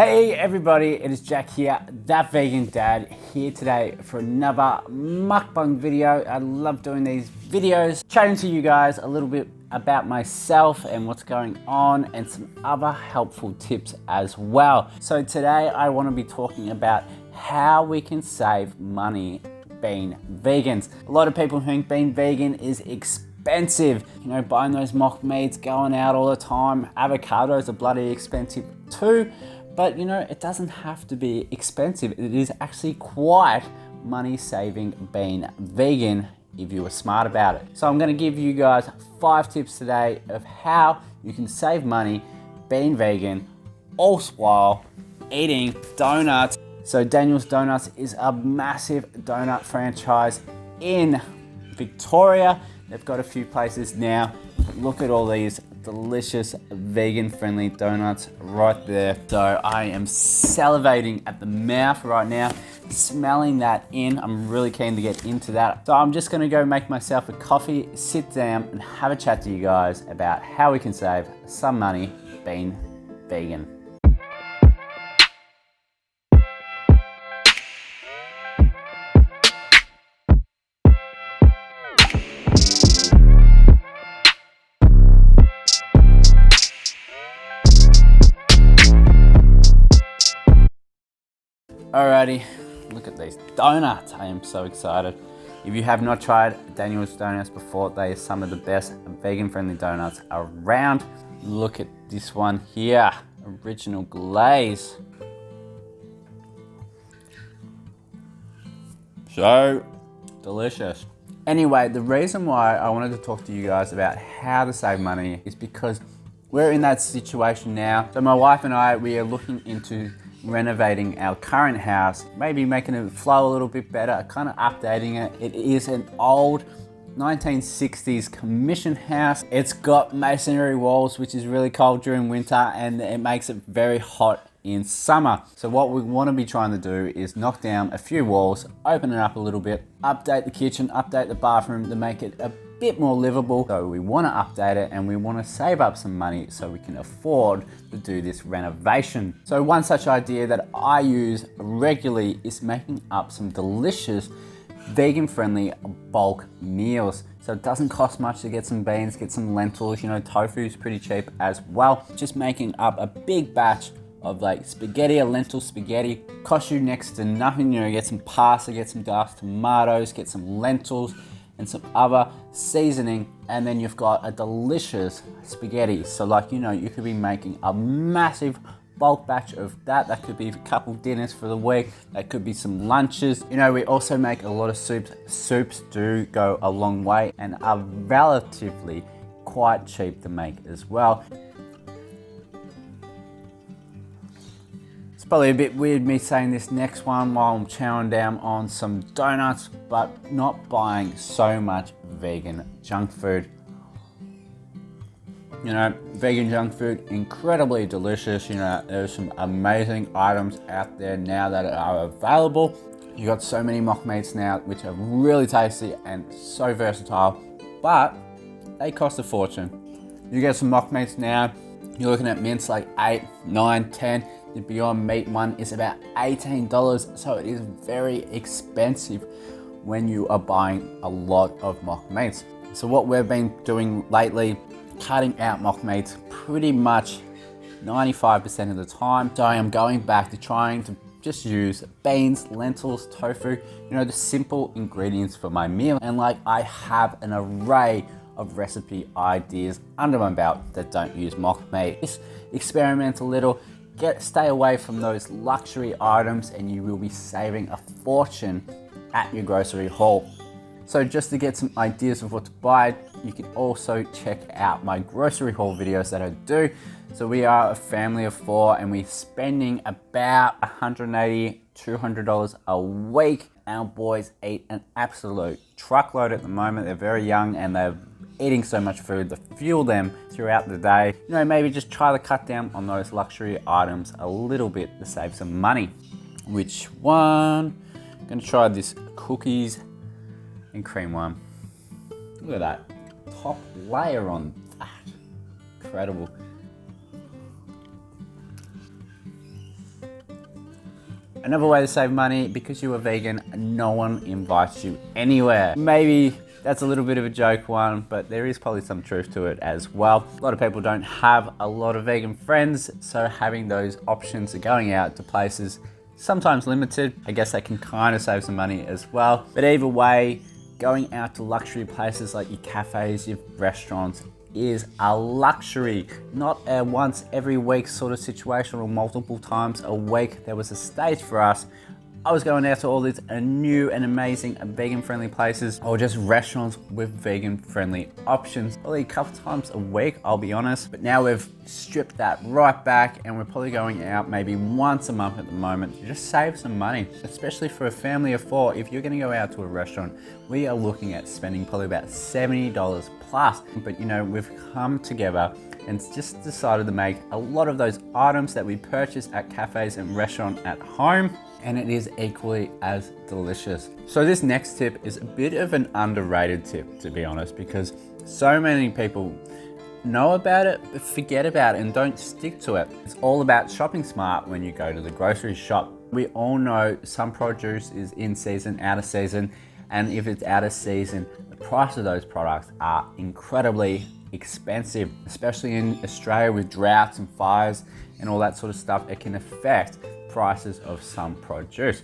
Hey everybody, it is Jack here, that vegan dad, here today for another mukbang video. I love doing these videos, chatting to you guys a little bit about myself and what's going on and some other helpful tips as well. So today I want to be talking about how we can save money being vegans. A lot of people think being vegan is expensive. You know, buying those mock meats, going out all the time. Avocados are bloody expensive too. But you know, it doesn't have to be expensive. It is actually quite money saving being vegan if you are smart about it. So I'm gonna give you guys 5 tips today of how you can save money being vegan, all while eating donuts. So Daniel's Donuts is a massive donut franchise in Victoria. They've got a few places now. Look at all these delicious vegan-friendly donuts right there. So I am salivating at the mouth right now, smelling that in. I'm really keen to get into that. So I'm just gonna go make myself a coffee, sit down and have a chat to you guys about how we can save some money being vegan. Alrighty, look at these donuts. I am so excited. If you have not tried Daniel's Donuts before, they are some of the best vegan-friendly donuts around. Look at this one here, original glaze. So delicious. Anyway, the reason why I wanted to talk to you guys about how to save money is because we're in that situation now. So my wife and I, we are looking into renovating our current house, maybe making it flow a little bit better, kind of updating it. It is an old 1960s commission house. It's got masonry walls, which is really cold during winter, and it makes it very hot in summer. So what we want to be trying to do is knock down a few walls, open it up a little bit, update the kitchen, update the bathroom to make it a bit more livable. So we want to update it and we want to save up some money so we can afford to do this renovation. So one such idea that I use regularly is making up some delicious vegan-friendly bulk meals. So it doesn't cost much to get some beans, get some lentils, you know, tofu is pretty cheap as well. Just making up a big batch of like spaghetti, a lentil spaghetti, cost you next to nothing. You know, get some pasta, get some diced tomatoes, get some lentils and some other seasoning, and then you've got a delicious spaghetti. So like, you know, you could be making a massive bulk batch of that. That could be a couple dinners for the week. That could be some lunches. You know, we also make a lot of soups. Soups do go a long way and are relatively quite cheap to make as well. It's probably a bit weird me saying this next one while I'm chowing down on some donuts, but not buying so much vegan junk food. You know, vegan junk food, incredibly delicious. You know, there's some amazing items out there now that are available. You got so many mock meats now, which are really tasty and so versatile, but they cost a fortune. You get some mock meats now, you're looking at mince like 8, 9, 10. The Beyond Meat one is about $18, so it is very expensive when you are buying a lot of mock meats. So what we've been doing lately, cutting out mock meats pretty much 95% of the time. So I am going back to trying to just use beans, lentils, tofu, you know, the simple ingredients for my meal. And like, I have an array of recipe ideas under my belt that don't use mock meat. Just experiment a little. Stay away from those luxury items and you will be saving a fortune at your grocery haul. So just to get some ideas of what to buy, you can also check out my grocery haul videos that I do. So we are a family of 4 and we're spending about $180, $200 a week. Our boys eat an absolute truckload at the moment. They're very young and they're eating so much food to fuel them throughout the day. You know, maybe just try to cut down on those luxury items a little bit to save some money. Which one? I'm gonna try this cookies and cream one. Look at that top layer on that. Incredible. Another way to save money, because you are vegan, no one invites you anywhere. Maybe that's a little bit of a joke one, but there is probably some truth to it as well. A lot of people don't have a lot of vegan friends, so having those options of going out to places sometimes limited, I guess that can kind of save some money as well. But either way, going out to luxury places like your cafes, your restaurants, is a luxury, not a once every week sort of situation or multiple times a week. There was a stage for us. I was going out to all these new and amazing vegan friendly places, or just restaurants with vegan friendly options, probably a couple times a week, I'll be honest. But now we've stripped that right back and we're probably going out maybe once a month at the moment to just save some money, especially for a family of 4. If you're gonna go out to a restaurant, we are looking at spending probably about $70 plus. But you know, we've come together and just decided to make a lot of those items that we purchase at cafes and restaurants at home, and it is equally as delicious. So this next tip is a bit of an underrated tip, to be honest, because so many people know about it, but forget about it and don't stick to it. It's all about shopping smart when you go to the grocery shop. We all know some produce is in season, out of season, and if it's out of season, the price of those products are incredibly expensive, especially in Australia with droughts and fires and all that sort of stuff. It can affect prices of some produce.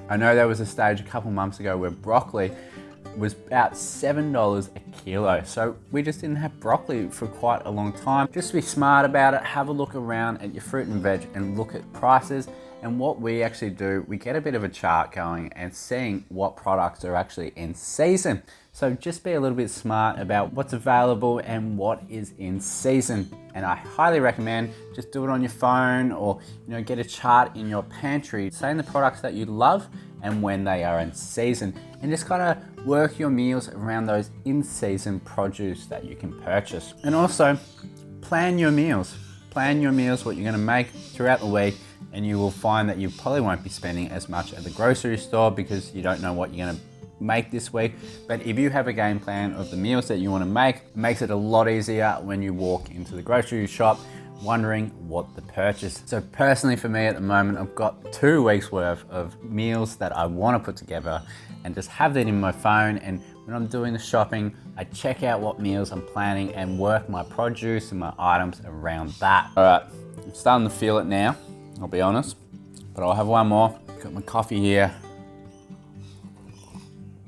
I know there was a stage a couple months ago where broccoli was about $7 a kilo. So we just didn't have broccoli for quite a long time. Just be smart about it. Have a look around at your fruit and veg and look at prices. And what we actually do, we get a bit of a chart going and seeing what products are actually in season. So just be a little bit smart about what's available and what is in season. And I highly recommend just do it on your phone, or get a chart in your pantry saying the products that you love and when they are in season, and just kind of work your meals around those in-season produce that you can purchase. And also plan your meals. Plan your meals, what you're going to make throughout the week, and you will find that you probably won't be spending as much at the grocery store because you don't know what you're going to make this week. But if you have a game plan of the meals that you want to make, it makes it a lot easier when you walk into the grocery shop wondering what to purchase. So personally for me at the moment, I've got 2 weeks worth of meals that I want to put together and just have that in my phone. And when I'm doing the shopping, I check out what meals I'm planning and work my produce and my items around that. All right, I'm starting to feel it now, I'll be honest, but I'll have one more. Got my coffee here.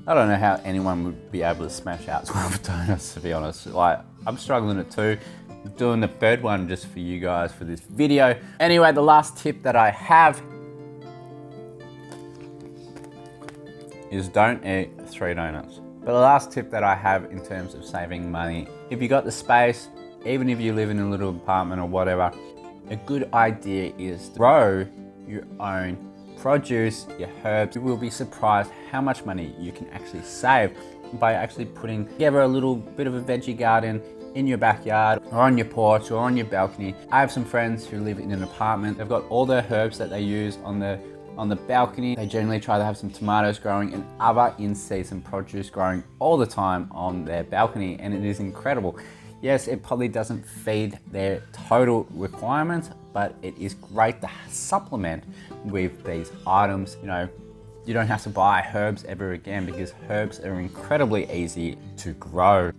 I don't know how anyone would be able to smash out 12 donuts, to be honest. Like, I'm struggling at 2. I'm doing the 3rd one just for you guys for this video. Anyway, the last tip that I have is don't eat 3 donuts. But the last tip that I have in terms of saving money, if you got the space, even if you live in a little apartment or whatever, a good idea is to grow your own produce, your herbs. You will be surprised how much money you can actually save by actually putting together a little bit of a veggie garden in your backyard or on your porch or on your balcony. I have some friends who live in an apartment. They've got all their herbs that they use on the balcony. They generally try to have some tomatoes growing and other in-season produce growing all the time on their balcony, and it is incredible. Yes, it probably doesn't feed their total requirements, but it is great to supplement with these items. You don't have to buy herbs ever again because herbs are incredibly easy to grow.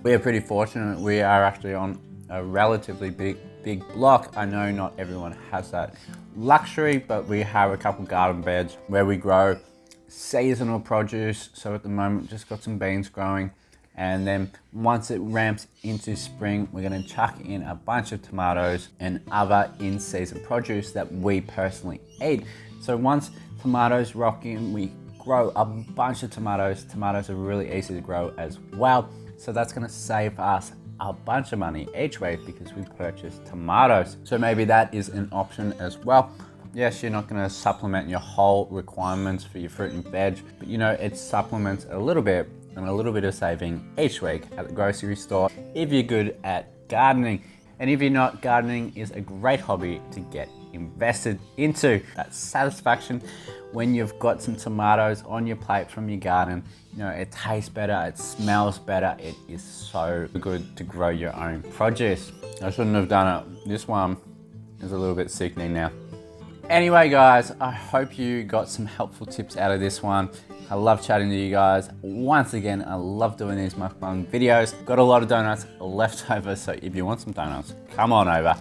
We are pretty fortunate. We are actually on a relatively big block. I know not everyone has that luxury, but we have a couple garden beds where we grow seasonal produce. So at the moment, just got some beans growing. And then once it ramps into spring, we're gonna chuck in a bunch of tomatoes and other in-season produce that we personally eat. So once tomatoes rock in, we grow a bunch of tomatoes. Tomatoes are really easy to grow as well. So that's gonna save us a bunch of money each week because we purchase tomatoes. So maybe that is an option as well. Yes, you're not gonna supplement your whole requirements for your fruit and veg, but it supplements a little bit, and a little bit of saving each week at the grocery store if you're good at gardening. And if you're not, gardening is a great hobby to get invested into. That satisfaction when you've got some tomatoes on your plate from your garden, it tastes better, it smells better, it is so good to grow your own produce. I shouldn't have done it. This one is a little bit sickening now. Anyway guys, I hope you got some helpful tips out of this one. I love chatting to you guys. Once again, I love doing these mukbang videos. Got a lot of donuts left over, so if you want some donuts, come on over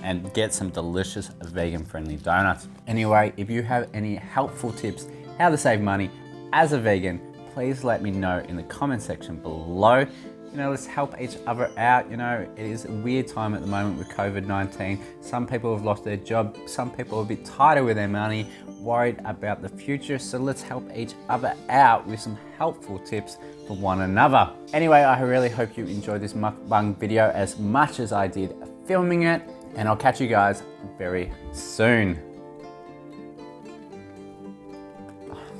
and get some delicious vegan friendly donuts. Anyway, if you have any helpful tips how to save money as a vegan, please let me know in the comment section below. You know, let's help each other out. You know, it is a weird time at the moment with COVID-19. Some people have lost their job. Some people are a bit tighter with their money, worried about the future. So let's help each other out with some helpful tips for one another. Anyway, I really hope you enjoyed this mukbang video as much as I did filming it. And I'll catch you guys very soon.